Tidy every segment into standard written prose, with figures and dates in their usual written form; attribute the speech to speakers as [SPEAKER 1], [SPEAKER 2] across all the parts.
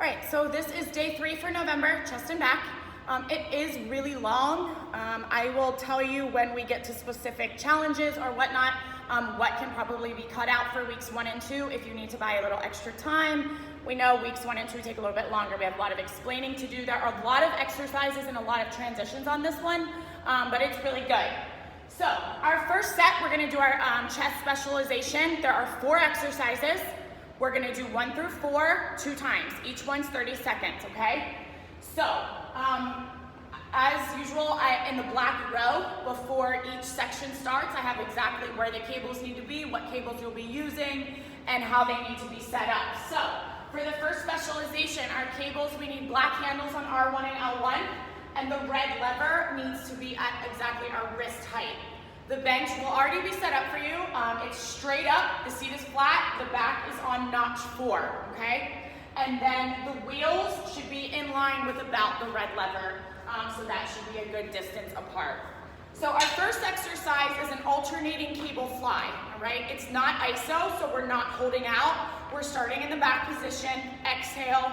[SPEAKER 1] All right, so this is day 3 for November, chest and back. It is really long. I will tell you when we get to specific challenges or whatnot, what can probably be cut out for weeks 1 and 2 if you need to buy a little extra time. We know weeks 1 and 2 take a little bit longer. We have a lot of explaining to do. There are a lot of exercises and a lot of transitions on this one, but it's really good. So our first set, we're gonna do our chest specialization. There are 4 exercises. We're gonna do 1 through 4, 2 times. Each one's 30 seconds, okay? So, as usual, in the black row, before each section starts, I have exactly where the cables need to be, what cables you'll be using, and how they need to be set up. So, for the first specialization, our cables, we need black handles on R1 and L1, and the red lever needs to be at exactly our wrist height. The bench will already be set up for you. It's straight up, the seat is flat, the back is on notch 4, okay? And then the wheels should be in line with about the red lever, so that should be a good distance apart. So our first exercise is an alternating cable fly, all right? It's not ISO, so we're not holding out. We're starting in the back position, exhale,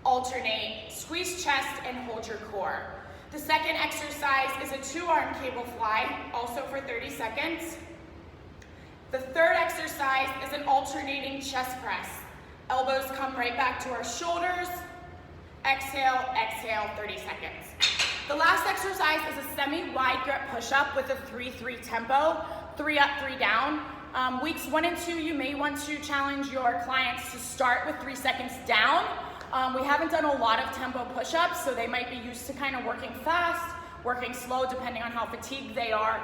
[SPEAKER 1] alternate, squeeze chest, and hold your core. The second exercise is a 2-arm cable fly, also for 30 seconds. The third exercise is an alternating chest press. Elbows come right back to our shoulders. Exhale, exhale, 30 seconds. The last exercise is a semi-wide grip push-up with a 3-3 tempo, 3 up, 3 down. Weeks 1 and 2, you may want to challenge your clients to start with 3 seconds down. We haven't done a lot of tempo push-ups, so they might be used to kind of working fast, working slow, depending on how fatigued they are.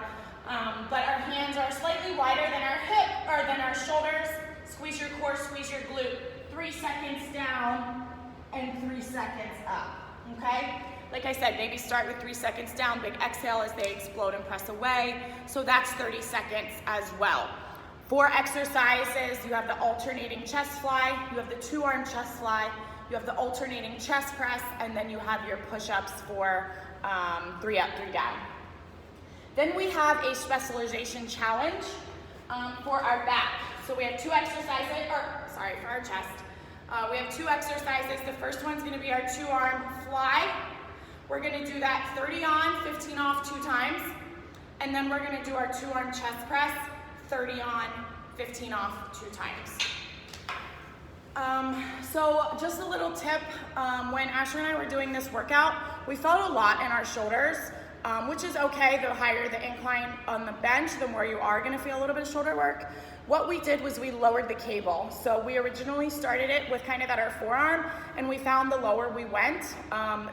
[SPEAKER 1] But our hands are slightly wider than our hip, or than our shoulders. Squeeze your core, squeeze your glute. 3 seconds down and 3 seconds up, okay? Like I said, maybe start with 3 seconds down, big exhale as they explode and press away. So that's 30 seconds as well. 4 exercises, you have the alternating chest fly, you have the 2-arm chest fly, you have the alternating chest press, and then you have your push-ups for 3 up, 3 down. Then we have a specialization challenge for our back. So we have 2 exercises, for our chest. We have 2 exercises. The first one's gonna be our 2-arm fly. We're gonna do that 30 on, 15 off 2 times. And then we're gonna do our 2-arm chest press, 30 on, 15 off 2 times. So just a little tip, when Asher and I were doing this workout, we felt a lot in our shoulders, which is okay. The higher the incline on the bench, the more you are gonna feel a little bit of shoulder work. What we did was we lowered the cable. So we originally started it with kind of at our forearm, and we found the lower we went,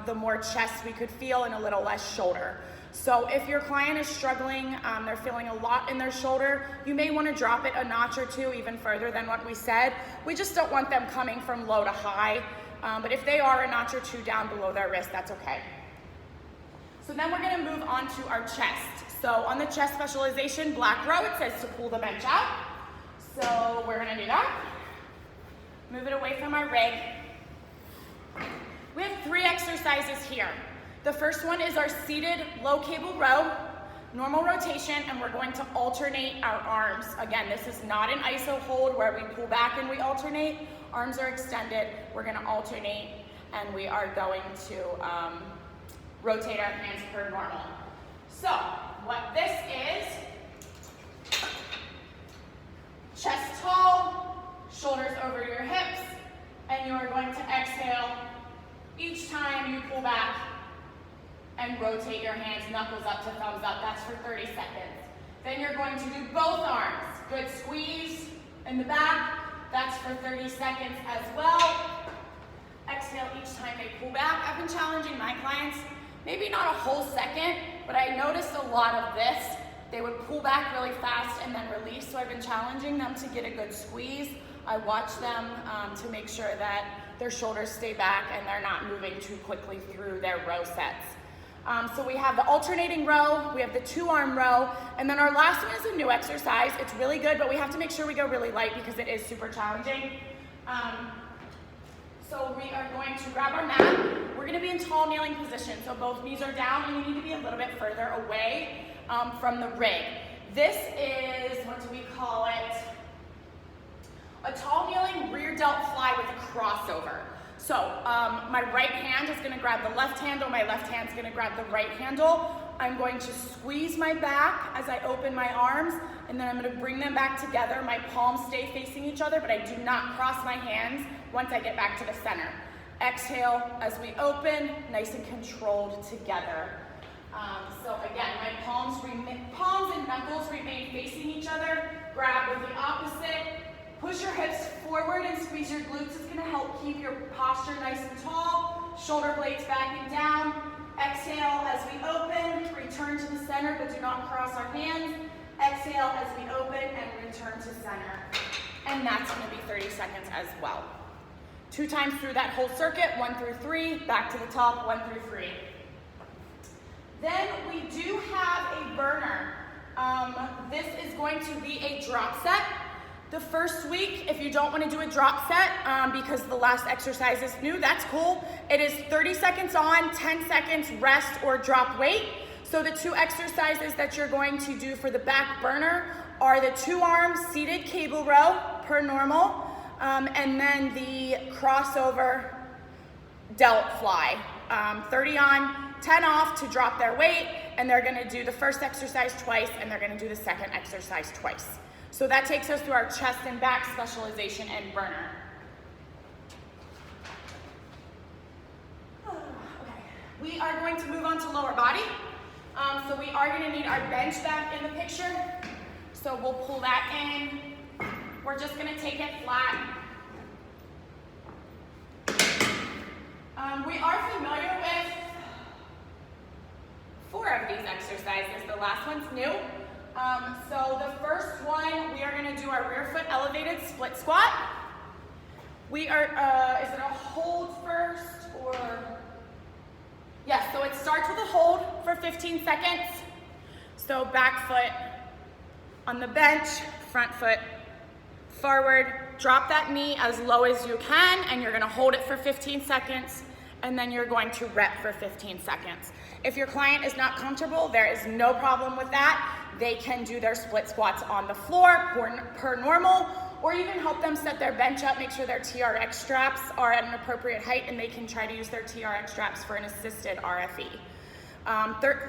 [SPEAKER 1] the more chest we could feel and a little less shoulder. So if your client is struggling, they're feeling a lot in their shoulder, you may want to drop it a notch or 2 even further than what we said. We just don't want them coming from low to high. But if they are a notch or 2 down below their wrist, that's okay. So then we're going to move on to our chest. So on the chest specialization, black row, it says to pull the bench out. So we're going to do that. Move it away from our rig. We have 3 exercises here. The first one is our seated low cable row, normal rotation, and we're going to alternate our arms. Again, this is not an ISO hold where we pull back and we alternate. Arms are extended. We're going to alternate, and we are going to rotate our hands per normal. So what this is, chest tall, shoulders over your hips, and you are going to exhale each time you pull back and rotate your hands, knuckles up to thumbs up. That's for 30 seconds. Then you're going to do both arms. Good squeeze in the back. That's for 30 seconds as well. Exhale each time they pull back. I've been challenging my clients, maybe not a whole second, but I noticed a lot of this. They would pull back really fast and then release, so I've been challenging them to get a good squeeze. I watch them to make sure that their shoulders stay back and they're not moving too quickly through their row sets. So we have the alternating row, we have the 2-arm row, and then our last one is a new exercise. It's really good, but we have to make sure we go really light because it is super challenging. So we are going to grab our mat. We're going to be in tall kneeling position, so both knees are down and you need to be a little bit further away from the rig. This is, what do we call it? A tall kneeling rear delt fly with a crossover. So my right hand is gonna grab the left handle, my left hand's gonna grab the right handle. I'm going to squeeze my back as I open my arms, and then I'm gonna bring them back together. My palms stay facing each other, but I do not cross my hands once I get back to the center. Exhale as we open, nice and controlled together. So again, my palms and knuckles remain facing each other. Grab with the opposite. Push your hips forward and squeeze your glutes. It's gonna help keep your posture nice and tall. Shoulder blades backing down. Exhale as we open, return to the center, but do not cross our hands. Exhale as we open and return to center. And that's gonna be 30 seconds as well. 2 times through that whole circuit, 1 through 3, back to the top, 1 through 3. Then we do have a burner. This is going to be a drop set. The first week, if you don't want to do a drop set because the last exercise is new, that's cool. It is 30 seconds on, 10 seconds rest or drop weight. So the 2 exercises that you're going to do for the back burner are the 2-arm seated cable row per normal, and then the crossover delt fly. 30 on, 10 off to drop their weight, and they're gonna do the first exercise twice, and they're gonna do the second exercise twice. So that takes us through our chest and back specialization and burner. Okay. We are going to move on to lower body. So we are gonna need our bench back in the picture. So we'll pull that in. We're just gonna take it flat. We are familiar with 4 of these exercises. The last one's new. So the first one, we are gonna do our rear foot elevated split squat. We are, is it a hold first or? Yes, so it starts with a hold for 15 seconds. So back foot on the bench, front foot forward, drop that knee as low as you can, and you're gonna hold it for 15 seconds, and then you're going to rep for 15 seconds. If your client is not comfortable, there is no problem with that. They can do their split squats on the floor per normal, or you can help them set their bench up, make sure their TRX straps are at an appropriate height, and they can try to use their TRX straps for an assisted RFE.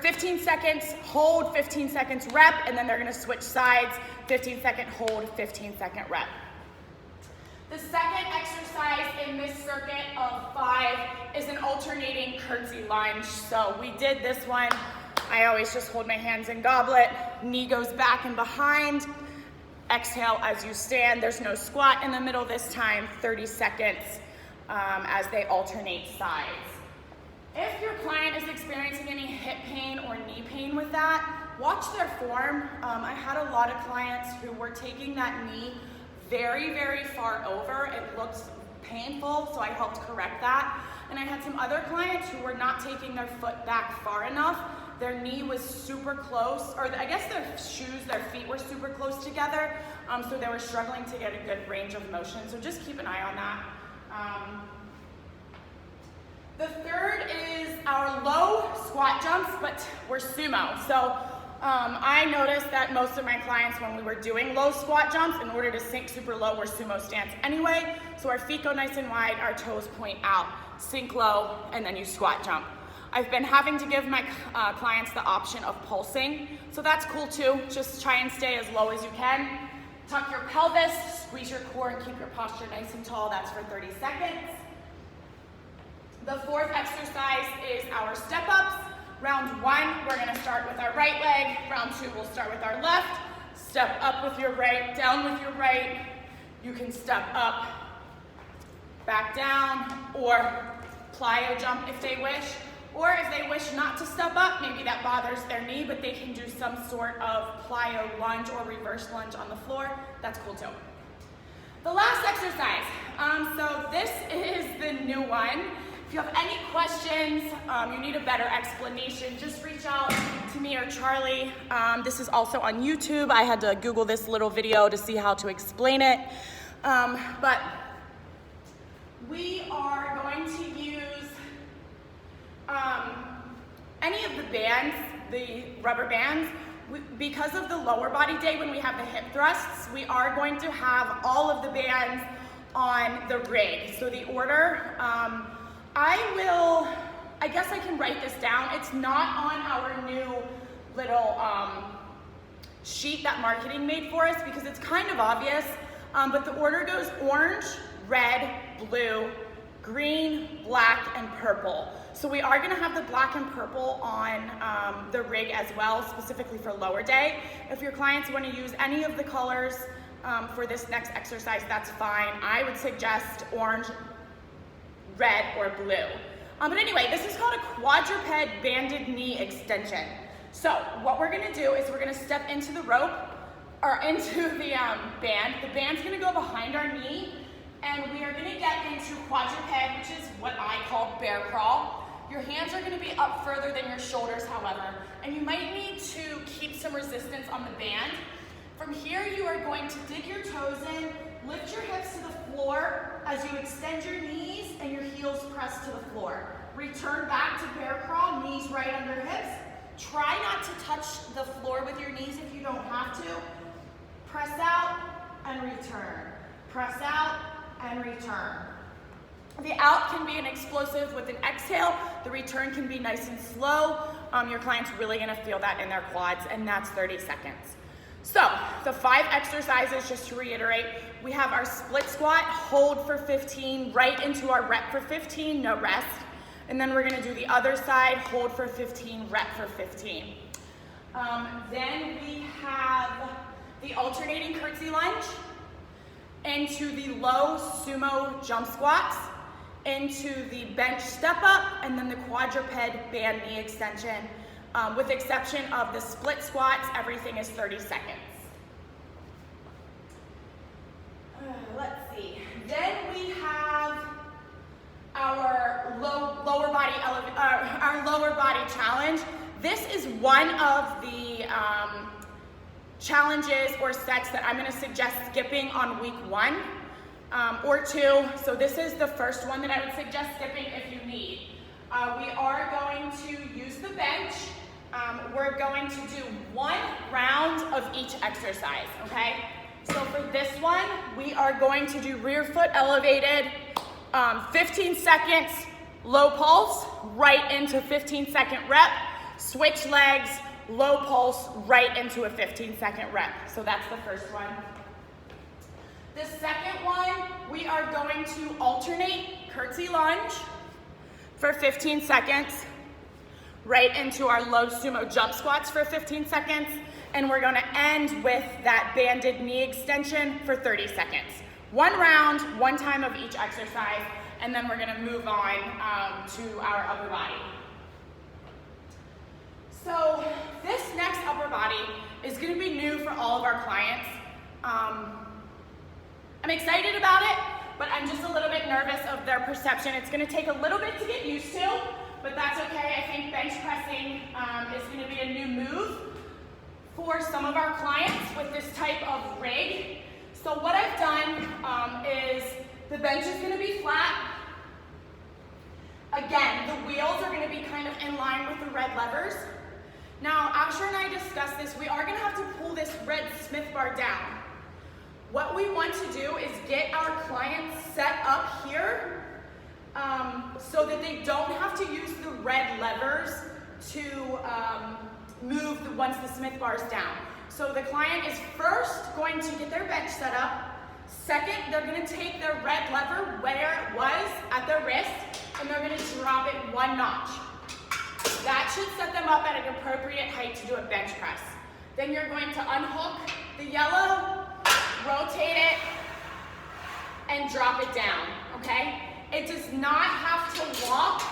[SPEAKER 1] 15 seconds hold, 15 seconds rep, and then they're gonna switch sides, 15-second hold, 15-second rep. The second exercise in this circuit of 5 is an alternating curtsy lunge. So we did this one. I always just hold my hands in goblet, knee goes back and behind. Exhale as you stand. There's no squat in the middle this time, 30 seconds as they alternate sides. If your client is experiencing any hip pain or knee pain with that, watch their form. I had a lot of clients who were taking that knee very, very far over. It looks painful, so I helped correct that. And I had some other clients who were not taking their foot back far enough. Their knee was super close, or I guess their shoes, their feet were super close together, so they were struggling to get a good range of motion. So just keep an eye on that. The third is our low squat jumps, but we're sumo. So I noticed that most of my clients, when we were doing low squat jumps, in order to sink super low, we're sumo stance anyway. So our feet go nice and wide, our toes point out, sink low, and then you squat jump. I've been having to give my clients the option of pulsing, so that's cool too. Just try and stay as low as you can. Tuck your pelvis, squeeze your core, and keep your posture nice and tall. That's for 30 seconds. The fourth exercise is our step-ups. Round 1, we're gonna start with our right leg. Round 2, we'll start with our left. Step up with your right, down with your right. You can step up, back down, or plyo jump if they wish. Or if they wish not to step up, maybe that bothers their knee, but they can do some sort of plyo lunge or reverse lunge on the floor. That's cool too. The last exercise, so this is the new one. If you have any questions, you need a better explanation, just reach out to me or Charlie. This is also on YouTube. I had to Google this little video to see how to explain it. But we are going to use any of the bands, the rubber bands. Because of the lower body day when we have the hip thrusts, we are going to have all of the bands on the rig. So the order, I guess I can write this down. It's not on our new little sheet that marketing made for us because it's kind of obvious, but the order goes orange, red, blue, green, black, and purple. So we are gonna have the black and purple on the rig as well, specifically for lower day. If your clients wanna use any of the colors for this next exercise, that's fine. I would suggest orange, red, or blue. But anyway, this is called a quadruped banded knee extension. So what we're gonna do is we're gonna step into the rope, or into the band. The band's gonna go behind our knee, and we are gonna get into quadruped, which is what I call bear crawl. Your hands are gonna be up further than your shoulders, however, and you might need to keep some resistance on the band. From here, you are going to dig your toes in, lift your hips to the floor as you extend your knees and your heels press to the floor. Return back to bear crawl, knees right under hips. Try not to touch the floor with your knees if you don't have to. Press out and return. Press out and return. The out can be an explosive with an exhale. The return can be nice and slow. Your client's really gonna feel that in their quads, and that's 30 seconds. So the 5 exercises, just to reiterate, we have our split squat, hold for 15, right into our rep for 15, no rest. And then we're gonna do the other side, hold for 15, rep for 15. Then we have the alternating curtsy lunge, into the low sumo jump squats, into the bench step up, and then the quadruped band knee extension. With exception of the split squats, everything is 30 seconds. Let's see. Then we have our lower body challenge. This is one of the challenges or sets that I'm going to suggest skipping on week 1 or 2. So this is the first one that I would suggest skipping if you need. We are going to use the bench. We're going to do 1 round of each exercise, okay? So for this one, we are going to do rear foot elevated, 15 seconds, low pulse, right into 15-second rep, switch legs, low pulse, right into a 15-second rep. So that's the first one. The second one, we are going to alternate curtsy lunge for 15 seconds, right into our low sumo jump squats for 15 seconds, and we're gonna end with that banded knee extension for 30 seconds. 1 round, 1 time of each exercise, and then we're gonna move on to our upper body. So this next upper body is gonna be new for all of our clients. I'm excited about it, but I'm just a little bit nervous of their perception. It's gonna take a little bit to get used to, but that's okay. I think bench pressing is gonna be a new move for some of our clients with this type of rig. So what I've done is the bench is gonna be flat. Again, the wheels are gonna be kind of in line with the red levers. Now, Asher and I discussed this. We are gonna have to pull this red Smith bar down. What we want to do is get our clients set up here so that they don't have to use the red levers to move once the Smith bar is down. So the client is first going to get their bench set up. Second, they're gonna take their red lever where it was at their wrist, and they're gonna drop it 1 notch. That should set them up at an appropriate height to do a bench press. Then you're going to unhook the yellow, rotate it, and drop it down, okay? It does not have to lock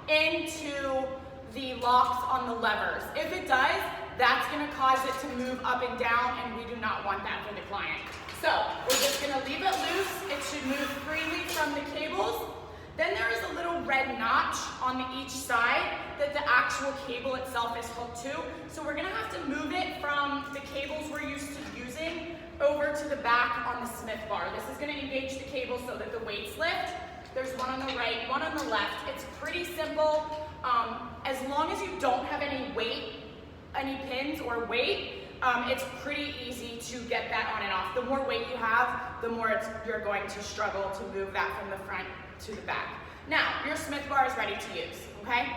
[SPEAKER 1] into the locks on the levers. If it does, that's gonna cause it to move up and down, and we do not want that for the client. So we're just gonna leave it loose. It should move freely from the cables. Then there is a little red notch on each side that the actual cable itself is hooked to. So we're gonna have to move it from the cables we're used to using over to the back on the Smith bar. This is gonna engage the cable so that the weights lift. There's one on the right, one on the left. It's pretty simple. As long as you don't have any weight, any pins or weight, it's pretty easy to get that on and off. The more weight you have, the more you're going to struggle to move that from the front to the back. Now, your Smith bar is ready to use, okay?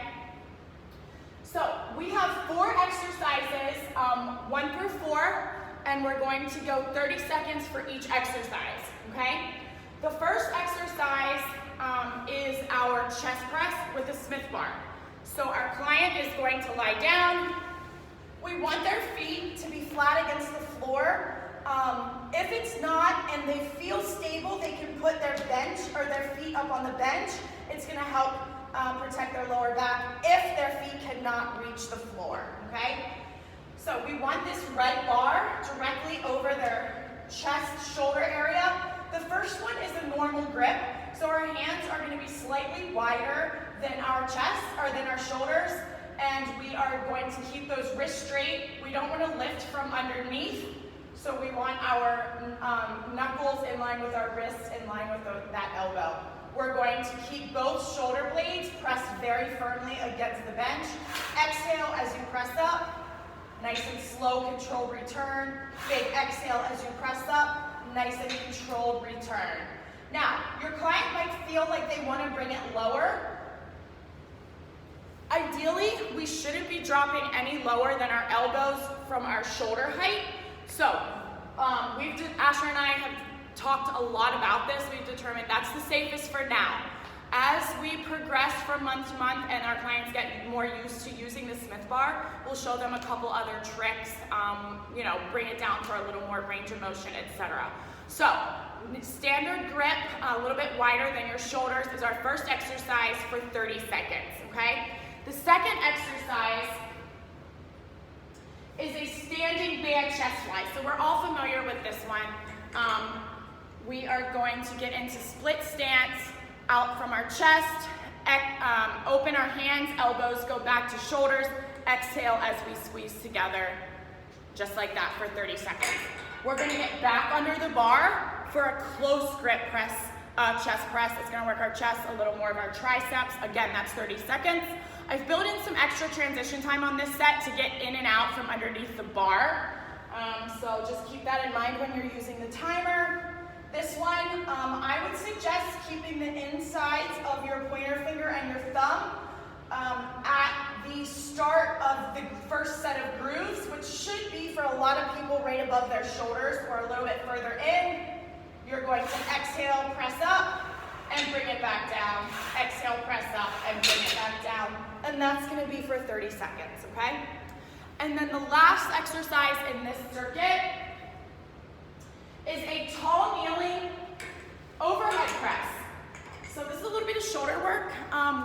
[SPEAKER 1] So we have 4 exercises, 1 through 4, and we're going to go 30 seconds for each exercise, okay? The first exercise is our chest press with a Smith bar. So our client is going to lie down. We want their feet to be flat against the floor. If it's not and they feel stable, they can put their bench or their feet up on the bench. It's going to help protect their lower back if their feet cannot reach the floor, okay? So we want this red bar directly over their chest, shoulder area. The first one is a normal grip. So our hands are going to be slightly wider than our chest or than our shoulders, and we are going to keep those wrists straight. We don't want to lift from underneath, so we want our knuckles in line with our wrists, in line with that elbow. We're going to keep both shoulder blades pressed very firmly against the bench. Exhale as you press up. Nice and slow, controlled return. Big exhale as you press up. Nice and controlled return. Now, your client might feel like they want to bring it lower. Ideally, we shouldn't be dropping any lower than our elbows from our shoulder height. So, Asher and I have talked a lot about this. We've determined that's the safest for now. As we progress from month to month and our clients get more used to using the Smith bar, we'll show them a couple other tricks, bring it down for a little more range of motion, etc. So, standard grip, a little bit wider than your shoulders, is our first exercise for 30 seconds, okay? The second exercise is a standing band chest fly. So we're all familiar with this one. We are going to get into split stance, out from our chest, open our hands, elbows go back to shoulders, exhale as we squeeze together, just like that for 30 seconds. We're gonna get back under the bar for a close grip press, chest press. It's gonna work our chest, a little more of our triceps. Again, that's 30 seconds. I've built in some extra transition time on this set to get in and out from underneath the bar. So just keep that in mind when you're using the timer. This one, I would suggest keeping the insides of your pointer finger and your thumb at the start of the first set of grooves, which should be for a lot of people right above their shoulders or a little bit further in. You're going to exhale, press up, and bring it back down. Exhale, press up, and bring it back down. And that's going to be for 30 seconds, okay? And then the last exercise in this circuit is a tall kneeling overhead press. So this is a little bit of shoulder work.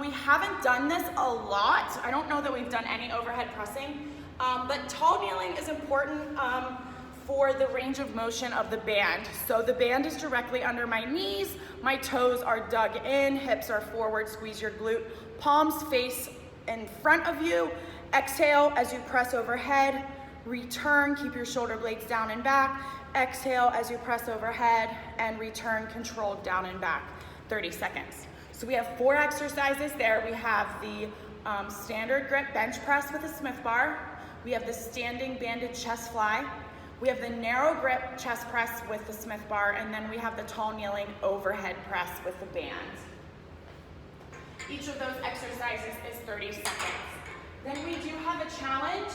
[SPEAKER 1] We haven't done this a lot. I don't know that we've done any overhead pressing, but tall kneeling is important for the range of motion of the band. So the band is directly under my knees, my toes are dug in, hips are forward, squeeze your glute, palms face in front of you. Exhale as you press overhead, return, keep your shoulder blades down and back. Exhale as you press overhead and return controlled down and back, 30 seconds. So we have 4 exercises there. We have the standard grip bench press with a Smith bar. We have the standing banded chest fly. We have the narrow grip chest press with the Smith bar, and then we have the tall kneeling overhead press with the band. Each of those exercises is 30 seconds. Then we do have a challenge.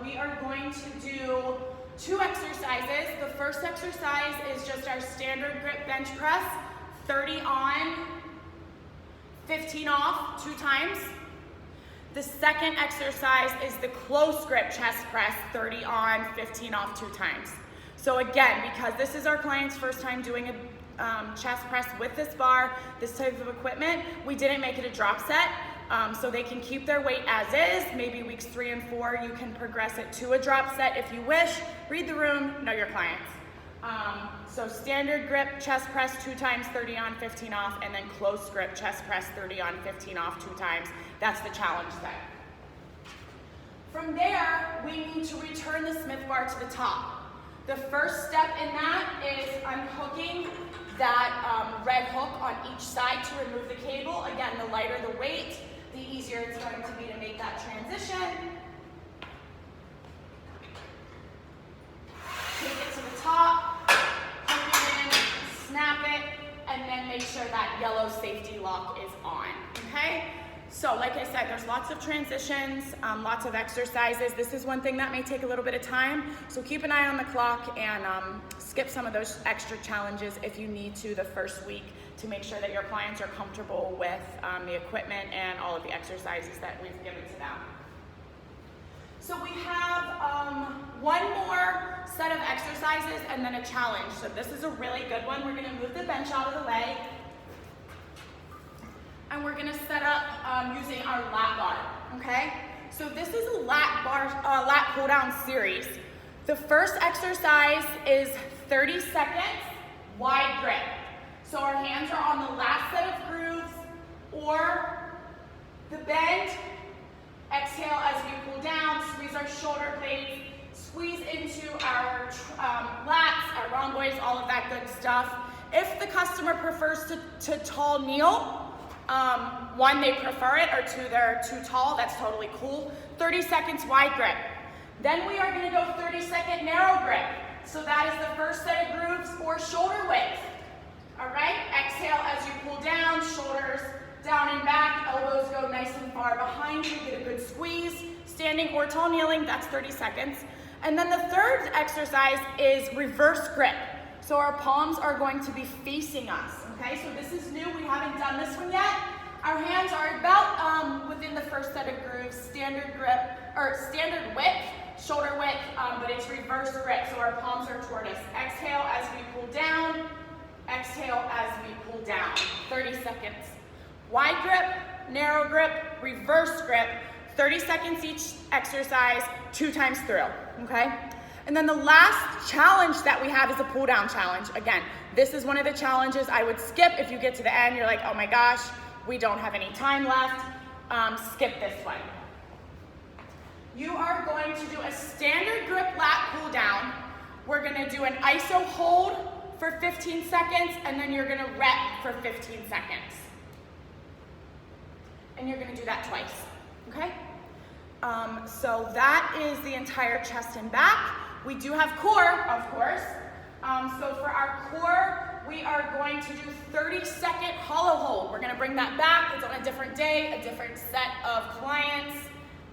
[SPEAKER 1] We are going to do 2 exercises. The first exercise is just our standard grip bench press, 30 on, 15 off, 2 times. The second exercise is the close grip chest press, 30 on, 15 off, 2 times. So again, because this is our client's first time doing a chest press with this bar, this type of equipment, we didn't make it a drop set. So they can keep their weight as is. Maybe weeks 3 and 4, you can progress it to a drop set if you wish. Read the room, know your clients. So standard grip chest press 2 times, 30 on, 15 off, and then close grip chest press 30 on, 15 off, 2 times. That's the challenge set. From there, we need to return the Smith bar to the top. The first step in that is unhooking that red hook on each side to remove the cable. Again, the lighter the weight, the easier it's going to be to make that transition. make sure that yellow safety lock is on, okay? So like I said, there's lots of transitions, lots of exercises. This is one thing that may take a little bit of time, so keep an eye on the clock and skip some of those extra challenges if you need to the first week to make sure that your clients are comfortable with the equipment and all of the exercises that we've given to them. So we have one more set of exercises and then a challenge. So this is a really good one. We're gonna move the bench out of the way. And we're gonna set up using our lat bar, okay? So this is a lat pull down series. The first exercise is 30 seconds, wide grip. So our hands are on the last set of grooves or the bend. Exhale as we pull down, squeeze our shoulder blades, squeeze into our lats, our rhomboids, all of that good stuff. If the customer prefers to tall kneel, one, they prefer it, or two, they're too tall, that's totally cool. 30 seconds wide grip. Then we are gonna go 30-second narrow grip. So that is the first set of grooves or shoulder width. All right, exhale as you pull down, shoulders down and back, elbows go nice and far behind you, get a good squeeze. Standing or tall kneeling, that's 30 seconds. And then the third exercise is reverse grip. So our palms are going to be facing us, okay? So this is new, we haven't done this one yet. Our hands are about within the first set of grooves, standard grip, or standard width, shoulder width, but it's reverse grip, so our palms are toward us. Exhale as we pull down, exhale as we pull down, 30 seconds. Wide grip, narrow grip, reverse grip, 30 seconds each exercise, 2 times through, okay? And then the last challenge that we have is a pull down challenge. Again, this is one of the challenges I would skip if you get to the end, you're like, oh my gosh, we don't have any time left, skip this one. You are going to do a standard grip lat pull down. We're gonna do an iso hold for 15 seconds, and then you're gonna rep for 15 seconds. And you're gonna do that twice, okay? So that is the entire chest and back. We do have core, of course. So for our core, we are going to do 30-second hollow hold. We're gonna bring that back. It's on a different day, a different set of clients.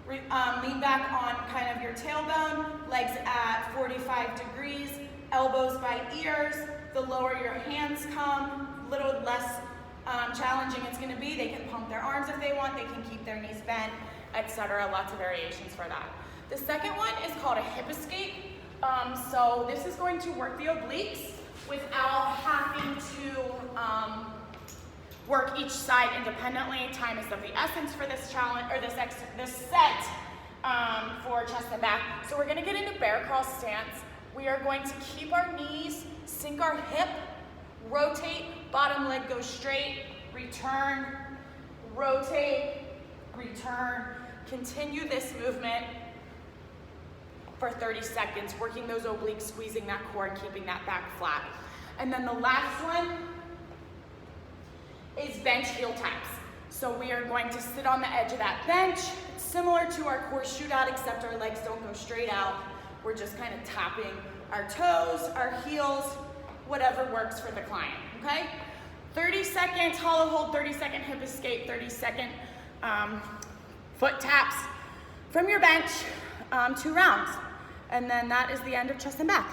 [SPEAKER 1] Lean back on kind of your tailbone, legs at 45 degrees, elbows by ears. The lower your hands come, a little less challenging it's gonna be. They can pump their arms if they want, they can keep their knees bent, etc. Lots of variations for that. The second one is called a hip escape. So this is going to work the obliques without having to work each side independently. Time is of the essence for this challenge, or this set for chest and back. So we're gonna get into bear crawl stance. We are going to keep our knees, sink our hip, rotate, bottom leg goes straight, return, rotate, return. Continue this movement for 30 seconds, working those obliques, squeezing that core, and keeping that back flat. And then the last one is bench heel taps. So we are going to sit on the edge of that bench, similar to our core shootout, except our legs don't go straight out. We're just kind of tapping our toes, our heels, whatever works for the client, okay? 30 seconds hollow hold, 30-second hip escape, 30-second foot taps from your bench, 2 rounds. And then that is the end of chest and back.